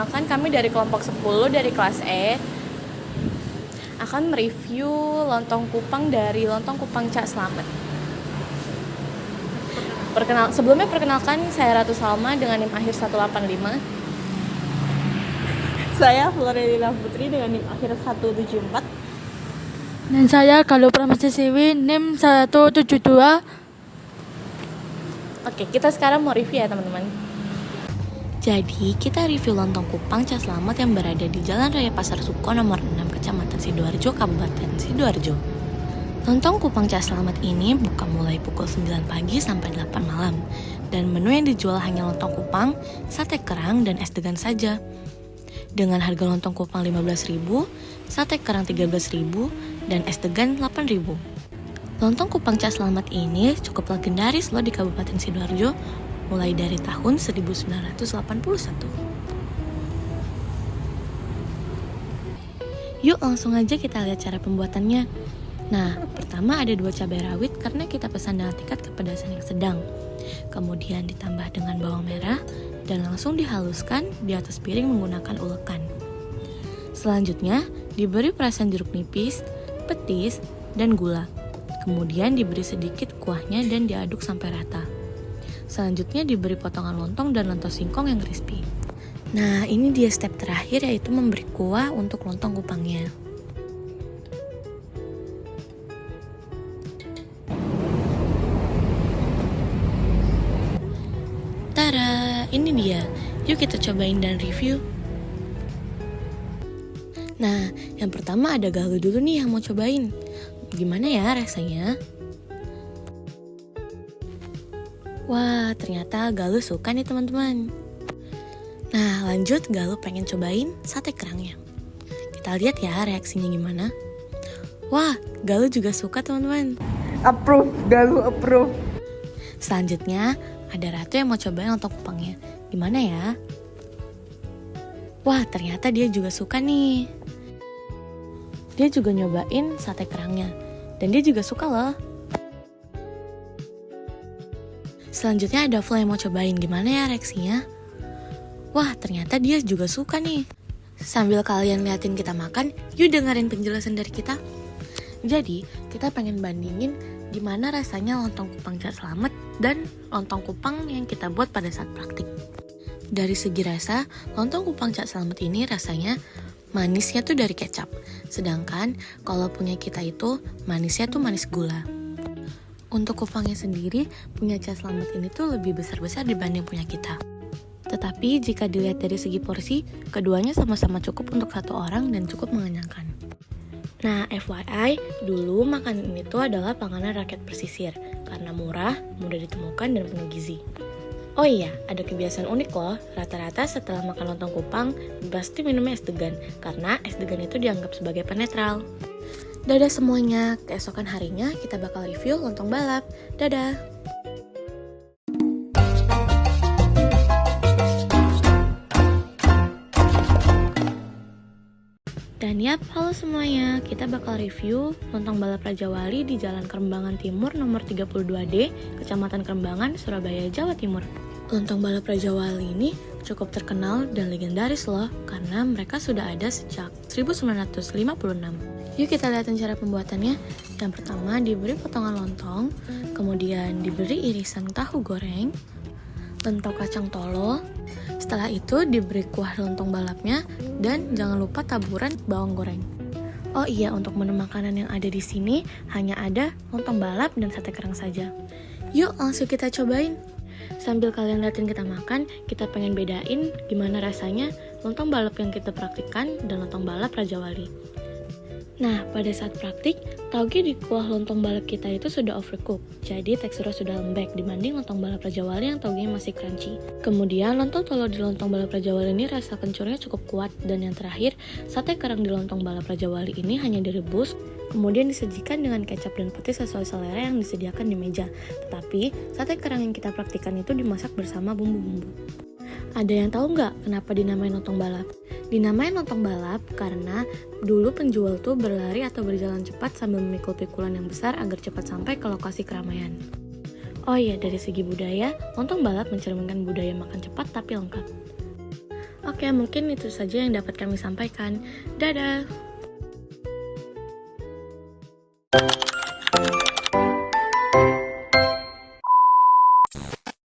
perkenalkan, kami dari kelompok 10 dari kelas E akan mereview lontong kupang dari Lontong Kupang Cak Slamet. Sebelumnya perkenalkan, saya Ratu Salma dengan NIM akhir 185. Saya Florelia Putri dengan NIM akhir 174. Dan saya Galuh Prameswari NIM 172. Oke, kita sekarang mau review ya teman-teman. Jadi, kita review lontong kupang Cak Slamet yang berada di Jalan Raya Pasar Suko nomor 6 Kecamatan Sidoarjo, Kabupaten Sidoarjo. Lontong kupang Cak Slamet ini buka mulai pukul 9 pagi sampai 8 malam. Dan menu yang dijual hanya lontong kupang, sate kerang, dan es degan saja. Dengan harga lontong kupang 15.000, sate kerang 13.000, dan es degan 8.000. Lontong kupang Cak Slamet ini cukup legendaris loh di Kabupaten Sidoarjo, mulai dari tahun 1981. Yuk langsung aja kita lihat cara pembuatannya. Nah, pertama ada 2 cabai rawit karena kita pesan dengan tingkat kepedasan yang sedang. Kemudian ditambah dengan bawang merah dan langsung dihaluskan di atas piring menggunakan ulekan. Selanjutnya diberi perasan jeruk nipis, petis, dan gula. Kemudian diberi sedikit kuahnya dan diaduk sampai rata. Selanjutnya diberi potongan lontong dan lentok singkong yang crispy. Nah, ini dia step terakhir, yaitu memberi kuah untuk lontong kupangnya. Tara, ini dia. Yuk kita cobain dan review. Nah, yang pertama ada Galuh dulu nih yang mau cobain. Gimana ya rasanya? Wah, ternyata Galuh suka nih teman-teman. Nah, lanjut Galuh pengen cobain sate kerangnya. Kita lihat ya reaksinya gimana. Wah, Galuh juga suka teman-teman. Approve, Galuh approve. Selanjutnya, ada Ratu yang mau cobain lontong kupangnya. Gimana ya? Wah, ternyata dia juga suka nih. Dia juga nyobain sate kerangnya. Dan dia juga suka loh. Selanjutnya ada Flo yang mau cobain, gimana ya reaksinya? Wah, ternyata dia juga suka nih. Sambil kalian liatin kita makan, yuk dengerin penjelasan dari kita. Jadi, kita pengen bandingin gimana rasanya lontong kupang Cak Slamet dan lontong kupang yang kita buat pada saat praktik. Dari segi rasa, lontong kupang Cak Slamet ini rasanya manisnya tuh dari kecap. Sedangkan kalau punya kita itu manisnya tuh manis gula. Untuk kupangnya sendiri, punya Cak Slamet ini tuh lebih besar-besar dibanding punya kita. Tetapi jika dilihat dari segi porsi, keduanya sama-sama cukup untuk 1 orang dan cukup mengenyangkan. Nah, FYI, dulu makanan ini tuh adalah panganan rakyat pesisir, karena murah, mudah ditemukan, dan penuh gizi. Oh iya, ada kebiasaan unik loh, rata-rata setelah makan lontong kupang, pasti minumnya es degan, karena es degan itu dianggap sebagai penetral. Dadah semuanya, keesokan harinya kita bakal review lontong balap. Dadah! Dan yap, halo semuanya, kita bakal review lontong balap Raja Wali di Jalan Kerembangan Timur nomor 32D, Kecamatan Kerembangan, Surabaya, Jawa Timur. Lontong balap Raja Wali ini cukup terkenal dan legendaris loh, karena mereka sudah ada sejak 1956. Yuk kita lihatin cara pembuatannya. Yang pertama diberi potongan lontong, kemudian diberi irisan tahu goreng, lentok kacang tolo. Setelah itu diberi kuah lontong balapnya dan jangan lupa taburan bawang goreng. Oh iya, untuk menu makanan yang ada di sini hanya ada lontong balap dan sate kerang saja. Yuk langsung kita cobain. Sambil kalian liatin kita makan, kita pengen bedain gimana rasanya lontong balap yang kita praktikkan dan lontong balap Raja Wali. Nah, pada saat praktik, tauge di kuah lontong balap kita itu sudah overcook, jadi teksturnya sudah lembek dibanding lontong balap Raja Wali yang taugenya masih crunchy. Kemudian lontong tolo di lontong balap Raja Wali ini rasa kencurnya cukup kuat, dan yang terakhir, sate kerang di lontong balap Raja Wali ini hanya direbus, kemudian disajikan dengan kecap dan petis sesuai selera yang disediakan di meja. Tetapi, sate kerang yang kita praktikkan itu dimasak bersama bumbu-bumbu. Ada yang tahu nggak kenapa dinamain lontong balap? Dinamain lontong balap karena dulu penjual tuh berlari atau berjalan cepat sambil memikul pikulan yang besar agar cepat sampai ke lokasi keramaian. Oh iya, dari segi budaya, lontong balap mencerminkan budaya makan cepat tapi lengkap. Oke, mungkin itu saja yang dapat kami sampaikan. Dadah!